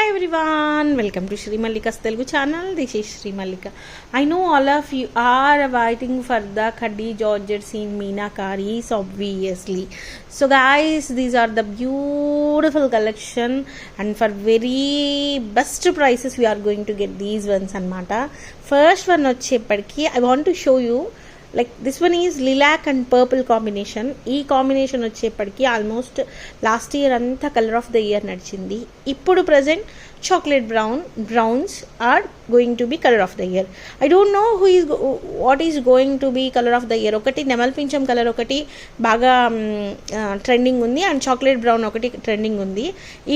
Hi everyone, welcome to Shri Mallika's Telugu channel. This is Shri Mallika. I know all of you are waiting for the Khadi Georgettes in Meenakaris, obviously. So guys, these are the beautiful collection and for very best prices we are going to get these ones anamata. First one వచ్చేప్పటికి I want to show you like this one is lilac and purple combination. ఈ combination వచ్చేప్పటికి almost last year అంతా colour of the year నడిచింది. ఇప్పుడు present chocolate browns are going to be colour of the year. I don't know what is going to be colour of the year. ఒకటి నెమల్ పింఛం colour ఒకటి బాగా trending ఉంది and chocolate brown ఒకటి trending ఉంది.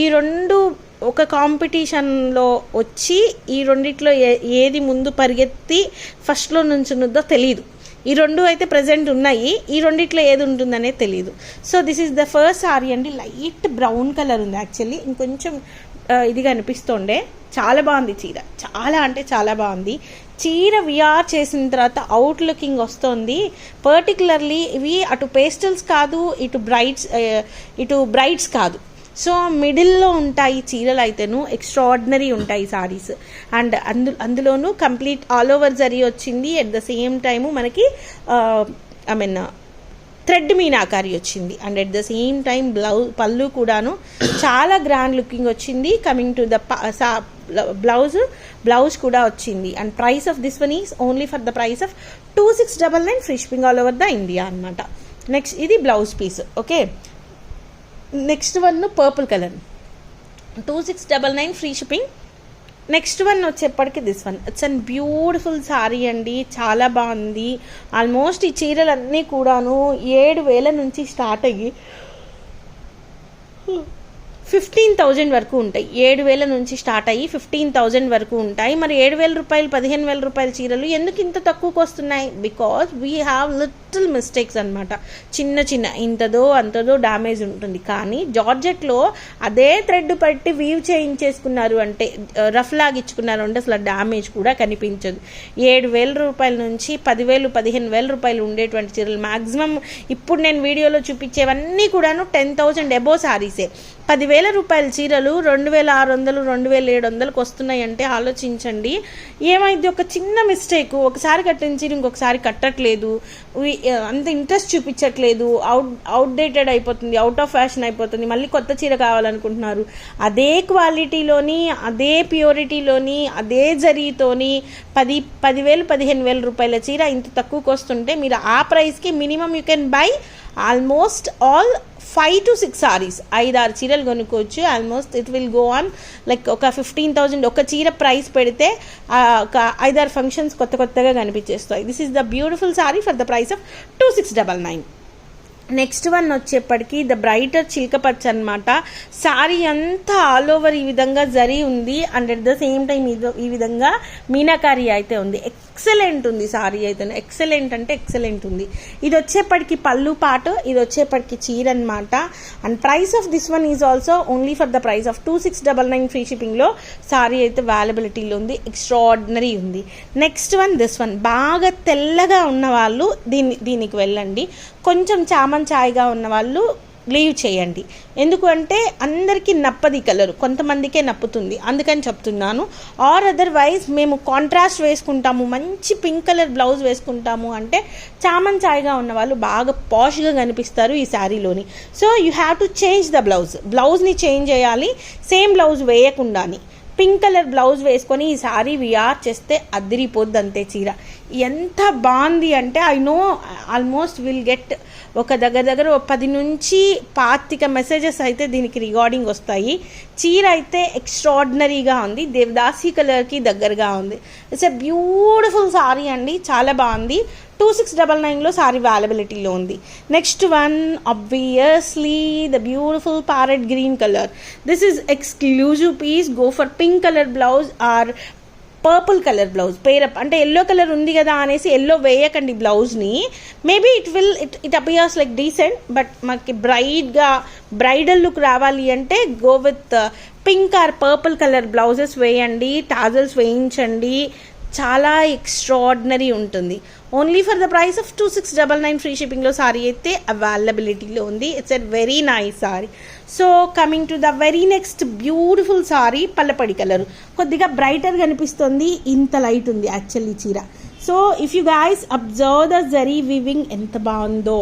ఈ రెండు ఒక కాంపిటీషన్లో వచ్చి ఈ రెండిట్లో ఏది ముందు పరిగెత్తి ఫస్ట్లో నుంచున్నదో తెలియదు. ఈ రెండు అయితే ప్రజెంట్ ఉన్నాయి, ఈ రెండిట్లో ఏది ఉంటుందనే తెలియదు. So this is the first sorry అండి. లైట్ బ్రౌన్ కలర్ ఉంది, యాక్చువల్లీ ఇంకొంచెం ఇదిగా అనిపిస్తుండే. చాలా బాగుంది చీర, చాలా అంటే చాలా బాగుంది చీర. విఆర్ చేసిన తర్వాత అవుట్ లుకింగ్ వస్తుంది. పర్టికులర్లీ ఇవి అటు పేస్టల్స్ కాదు, ఇటు బ్రైడ్స్ కాదు. సో మిడిల్లో ఉంటాయి చీరలు అయితేను ఎక్స్ట్రాడినరీ ఉంటాయి సారీస్. అండ్ అందులోనూ కంప్లీట్ ఆల్ ఓవర్ జరీ వచ్చింది. అట్ ద సేమ్ టైము మనకి థ్రెడ్ మీనాకారి వచ్చింది. And at the same time పళ్ళు కూడాను చాలా గ్రాండ్ లుకింగ్ వచ్చింది. కమింగ్ టు ద బ్లౌజ్ కూడా వచ్చింది. And price of this one is only for the price of 2699 free shipping all over the India అనమాట. Next ఇది blouse piece. Okay, next one purple colour 2699 free shipping. Next one వచ్చేప్పటికి this one it's an beautiful sorry అండి, చాలా బాగుంది. Almost ఈ చీరలన్నీ కూడాను 7,000 నుంచి స్టార్ట్ అయ్యి 15,000 వరకు ఉంటాయి. 7,000 నుంచి స్టార్ట్ అయ్యి 15,000 వరకు ఉంటాయి. మరి 7,000 రూపాయలు 15,000 రూపాయల చీరలు ఎందుకు ఇంత తక్కువకు వస్తున్నాయి? Because we have little mistakes అనమాట. చిన్న ఇంతదో అంతదో డ్యామేజ్ ఉంటుంది. కానీ జార్జెట్లో అదే థ్రెడ్ పట్టి వీవ్ చేయించేసుకున్నారు అంటే, రఫ్ లాగిచ్చుకున్నారు అంటే అసలు డ్యామేజ్ కూడా కనిపించదు. 7,000 రూపాయల నుంచి 10,000 15,000 రూపాయలు ఉండేటువంటి చీరలు మ్యాక్సిమం ఇప్పుడు నేను వీడియోలో చూపించేవన్నీ కూడాను 10,000 అబో సారీసే. 10,000 రూపాయల చీరలు 2,600 2,700కి వస్తున్నాయి అంటే ఆలోచించండి ఏమైంది. ఒక చిన్న మిస్టేక్, ఒకసారి కట్టిన చీర ఇంకొకసారి కట్టట్లేదు, అంత ఇంట్రెస్ట్ చూపించట్లేదు, అవుట్డేటెడ్ అయిపోతుంది, అవుట్ ఆఫ్ ఫ్యాషన్ అయిపోతుంది, మళ్ళీ కొత్త చీర కావాలనుకుంటున్నారు. అదే క్వాలిటీలోని అదే ప్యూరిటీలోని అదే జరీతోని 10,000 15,000 రూపాయల చీర ఇంత తక్కువకి వస్తుంటే మీరు ఆ ప్రైస్కి minimum you can buy almost all 5 to 6 saris, 5-6 చీరలు కొనుక్కోవచ్చు. Almost it will go on like ఒక 15,000 ఒక చీర ప్రైస్ పెడితే ఒక 5-6 ఫంక్షన్స్ కొత్తగా కనిపించేస్తాయి. This is the beautiful sari for the price of 2699. Next one వచ్చేప్పటికి ద బ్రైటర్ చిల్కపచ్చ అనమాట. సారీ అంతా ఆల్ ఓవర్ ఈ విధంగా జరీ ఉంది and at the same time ఈ విధంగా మీనాకారి అయితే ఉంది. ఎక్సలెంట్ ఉంది సారీ అయితే, ఎక్సలెంట్ అంటే ఎక్సలెంట్ ఉంది. ఇది వచ్చేప్పటికి పళ్ళు పాటు, ఇది వచ్చేప్పటికి చీర అనమాట. And price of this one is also only for the price of 2699 free షిప్పింగ్లో సారీ అయితే అవైలబిలిటీలో ఉంది. ఎక్స్ట్రాడినరీ ఉంది. నెక్స్ట్ వన్ దిస్ వన్ బాగా తెల్లగా ఉన్న వాళ్ళు దీనికి వెళ్ళండి. కొంచెం చామంచాయిగా ఉన్న వాళ్ళు లీవ్ చేయండి. ఎందుకంటే అందరికీ నప్పది కలరు, కొంతమందికే నప్పుతుంది, అందుకని చెప్తున్నాను. ఆర్ అదర్వైజ్ మేము కాంట్రాస్ట్ వేసుకుంటాము, మంచి పింక్ కలర్ బ్లౌజ్ వేసుకుంటాము అంటే చామంచాయిగా ఉన్న వాళ్ళు బాగా పాష్గా కనిపిస్తారు ఈ శారీలోని. So you have to change the బ్లౌజ్ని చేంజ్ చేయాలి. సేమ్ బ్లౌజ్ వేయకుండాని పింక్ కలర్ బ్లౌజ్ వేసుకొని ఈ సారీ విఆర్ చేస్తే అదిరిపోద్ది అంతే చీర. ఎంత బాగుంది అంటే I know almost will get ఒక దగ్గర 10 నుంచి 25 మెసేజెస్ అయితే దీనికి రిగార్డింగ్ వస్తాయి. చీర అయితే ఎక్స్ట్రాడినరీగా ఉంది, దేవదాసి కలర్కి దగ్గరగా ఉంది. ఇట్స్ ఎ బ్యూటిఫుల్ సారీ అండి, చాలా బాగుంది. 2699లో సారీ అవైలబిలిటీలో ఉంది. Next one obviously the beautiful parrot green colour. This is exclusive piece. Go for pink colour blouse or purple colour blouse pair up. అంటే ఎల్లో కలర్ ఉంది కదా అనేసి ఎల్లో వేయకండి బ్లౌజ్ని. Maybe it appears like decent, but మనకి bridal look రావాలి అంటే go with pink or purple colour blouses వేయండి, టాజల్స్ వేయించండి, చాలా ఎక్స్ట్రాడినరీ ఉంటుంది. Only for the price of 2699 free షిప్పింగ్లో సారీ అయితే అవైలబిలిటీలో ఉంది. It's a very nice sari. So coming to the very next beautiful sari, పల్లపడి కలర్, కొద్దిగా బ్రైటర్ కనిపిస్తుంది, ఇంత లైట్ ఉంది యాక్చువల్లీ చీర. So if you guys observe the zari weaving ఎంత బాగుందో,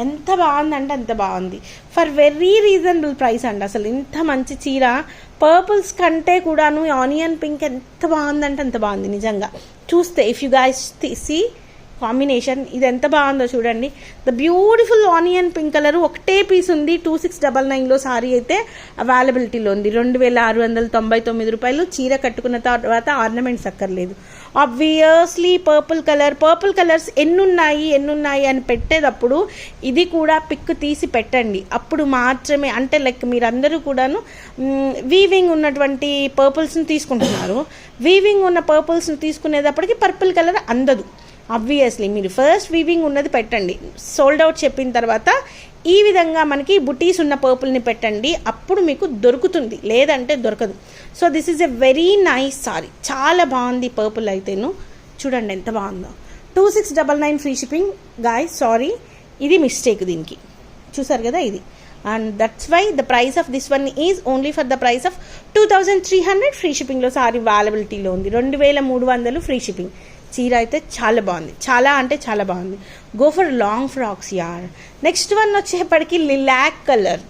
ఎంత బాగుందంటే అంత బాగుంది, ఫర్ వెరీ రీజనబుల్ ప్రైస్ అండి. అసలు ఇంత మంచి చీర పర్పుల్స్ కంటే కూడాను ఆనియన్ పింక్ ఎంత బాగుందంటే అంత బాగుంది నిజంగా. చూస్తే if you guys see combination ఇది ఎంత బాగుందో చూడండి. The beautiful onion pink colour ఒకటే పీస్ ఉంది. 2699లో సారీ అయితే అవైలబిలిటీలో ఉంది. 2699 రూపాయలు. చీర కట్టుకున్న తర్వాత ఆర్నమెంట్స్ అక్కర్లేదు. ఆబ్వియస్లీ పర్పుల్ కలర్స్ ఎన్నున్నాయి అని పెట్టేటప్పుడు ఇది కూడా పిక్ తీసి పెట్టండి. అప్పుడు మాత్రమే, అంటే లైక్ మీరందరూ కూడాను వీవింగ్ ఉన్నటువంటి పర్పుల్స్ని తీసుకుంటున్నారు. వీవింగ్ ఉన్న పర్పుల్స్ని తీసుకునేటప్పటికి పర్పుల్ కలర్ అందదు. ఆబ్వియస్లీ మీరు ఫస్ట్ వీవింగ్ ఉన్నది పెట్టండి. సోల్డ్ అవుట్ చెప్పిన తర్వాత ఈ విధంగా మనకి బుటీస్ ఉన్న పర్పుల్ని పెట్టండి, అప్పుడు మీకు దొరుకుతుంది, లేదంటే దొరకదు. So this is a very nice sari. చాలా బాగుంది పర్పుల్ అయితేను. చూడండి ఎంత బాగుందో. 2699 ఫ్రీ షిప్పింగ్ గాయ్స్. సారీ, ఇది మిస్టేక్ దీనికి, చూసారు కదా ఇది. And that's why the price of this one is only for the price of 2300 free షిప్పింగ్లో సారీ అవైలబిలిటీలో ఉంది. 2300 ఫ్రీ షిప్పింగ్. చీర అయితే చాలా బాగుంది, చాలా అంటే చాలా బాగుంది. గో ఫర్ లాంగ్ ఫ్రాక్స్ యార్. నెక్స్ట్ వన్ వచ్చేప్పటికి lilac colour.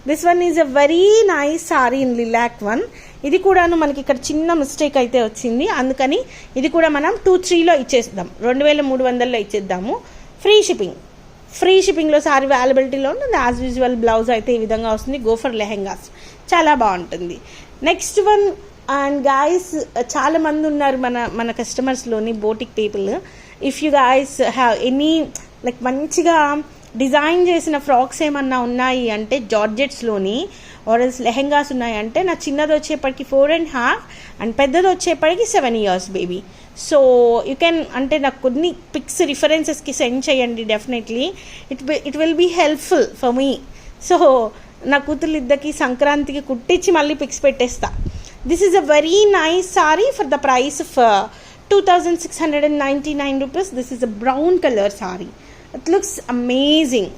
This one is a very nice sari in lilac one. ఇది కూడాను మనకి ఇక్కడ చిన్న మిస్టేక్ అయితే వచ్చింది, అందుకని ఇది కూడా మనం 23లో ఇచ్చేద్దాం, 2300లో ఇచ్చేద్దాము. ఫ్రీ షిప్పింగ్లో సారీ అవైలబిలిటీలో ఉంటుంది. యాజ్ యూజువల్ బ్లౌజ్ అయితే ఈ విధంగా వస్తుంది. గో ఫర్ లెహెంగాస్, చాలా బాగుంటుంది. నెక్స్ట్ వన్, అండ్ గాయస్ చాలా మంది ఉన్నారు మన కస్టమర్స్లోని boutique people. If you guys have any like మంచిగా డిజైన్ చేసిన ఫ్రాక్స్ ఏమన్నా ఉన్నాయి అంటే జార్జెట్స్లోని ఆర్ఎల్స్ లెహెంగాస్ ఉన్నాయంటే, నా చిన్నది వచ్చేప్పటికి 4.5 అండ్ పెద్దది వచ్చేప్పటికి 7 years baby. So you can, అంటే నాకు కొన్ని పిక్స్ రిఫరెన్సెస్కి సెండ్ చేయండి. Definitely it will be helpful for me. So నా కూతురు ఇద్దరికి సంక్రాంతికి కుట్టించి మళ్ళీ పిక్స్ పెట్టేస్తా. This is a very nice saree for the price of 2699 rupees. This is a brown color saree. It looks amazing.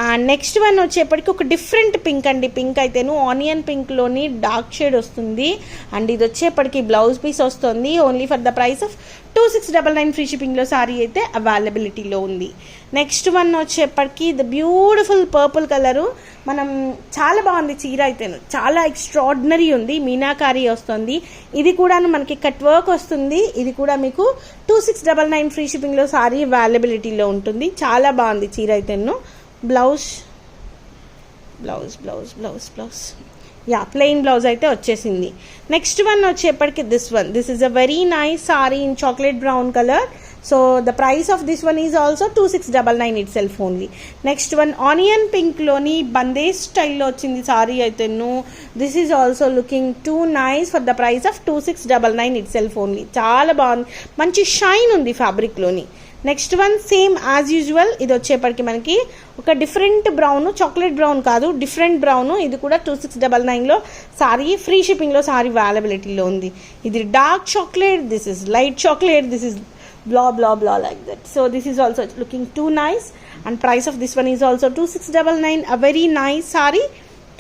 And next one వచ్చేప్పటికి ఒక different pink అండి. Pink అయితేను ఆనియన్ పింక్లోని డార్క్ షేడ్ వస్తుంది. అండ్ ఇది వచ్చేప్పటికి blouse piece వస్తుంది. Only for the price of 2699 free షిప్పింగ్లో సారీ అయితే అవైలబిలిటీలో ఉంది. నెక్స్ట్ వన్ వచ్చేప్పటికి ద బ్యూటిఫుల్ పర్పుల్ కలరు. మనం చాలా బాగుంది చీర అయితేను, చాలా ఎక్స్ట్రాడినరీ ఉంది. మీనాకారీ వస్తుంది. ఇది కూడా మనకి కట్ వర్క్ వస్తుంది. ఇది కూడా మీకు 2699 ఫ్రీ షిప్పింగ్లో సారీ అవైలబిలిటీలో ఉంటుంది. చాలా బాగుంది చీర అయితేను. బ్లౌజ్ యా ప్లెయిన్ బ్లౌజ్ అయితే వచ్చేసింది. నెక్స్ట్ వన్ వచ్చేప్పటికి this is a very nice sari in chocolate brown colour. So the price of this one is also 2699 itself only. Next one onion పింక్లోని బందేజ్ స్టైల్లో వచ్చింది సారీ అయితేను. This is also looking too nice for the price of 2699 itself only. చాలా బాగుంది, మంచి shine ఉంది ఫ్యాబ్రిక్లోని. Next one same as usual. ఇది వచ్చేప్పటికి మనకి ఒక డిఫరెంట్ బ్రౌన్, చాక్లెట్ బ్రౌన్ కాదు, డిఫరెంట్ బ్రౌన్. ఇది కూడా 2699లో సారీ ఫ్రీ షిప్పింగ్లో సారీ అవైలబిలిటీలో ఉంది. ఇది dark chocolate, this is light chocolate, this is blah like that. So this is also looking too nice and price of this one is also 2699. a very nice saree,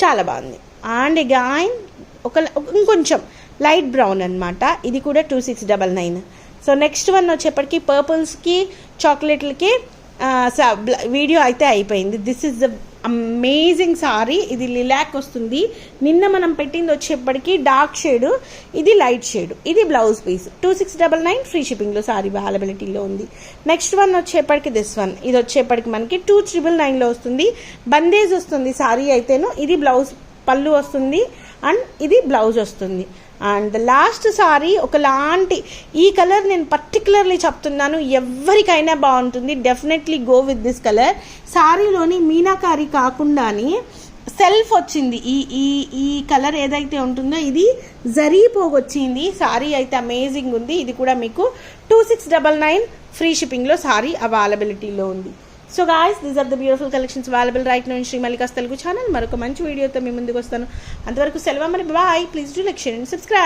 చాలా బాగుంది. And again ఇంకొంచెం light brown అనమాట. ఇది కూడా 2699. So next one వచ్చేప్పటికి పర్పుల్స్కి చాక్లెట్లకి video అయితే అయిపోయింది. This is the amazing sorry. ఇది లిలాక్ వస్తుంది. నిన్న మనం పెట్టింది వచ్చేప్పటికి డార్క్ షేడ్, ఇది లైట్ షేడ్. ఇది బ్లౌజ్ పీస్. 2699 ఫ్రీ షిప్పింగ్లో సారీ అవైలబిలిటీలో ఉంది. నెక్స్ట్ వన్ వచ్చేప్పటికి దిస్ వన్. ఇది వచ్చేప్పటికి మనకి 2999లో వస్తుంది. బందేజ్ వస్తుంది సారీ అయితేను. ఇది బ్లౌజ్ పళ్ళు వస్తుంది అండ్ ఇది బ్లౌజ్ వస్తుంది. అండ్ లాస్ట్ సారీ ఒకలాంటి ఈ కలర్ నేను పర్టికులర్లీ చెప్తున్నాను, ఎవరికైనా బాగుంటుంది. Definitely go with this colour. సారీలోని మీనాకారీ కాకుండానే సెల్ఫ్ వచ్చింది. ఈ కలర్ ఏదైతే ఉంటుందో ఇది జరీ పోగొచ్చింది. సారీ అయితే అమేజింగ్ ఉంది. ఇది కూడా మీకు 2699 ఫ్రీ షిప్పింగ్లో సారీ అవైలబిలిటీలో ఉంది. So guys, these are the beautiful collections available right now in Sri Mallika's Telugu channel. మరొక మంచి వీడియోతో మీ ముందుకు వస్తాను. అంతవరకు సెలవు మరి. Bye. Please do like, share and subscribe.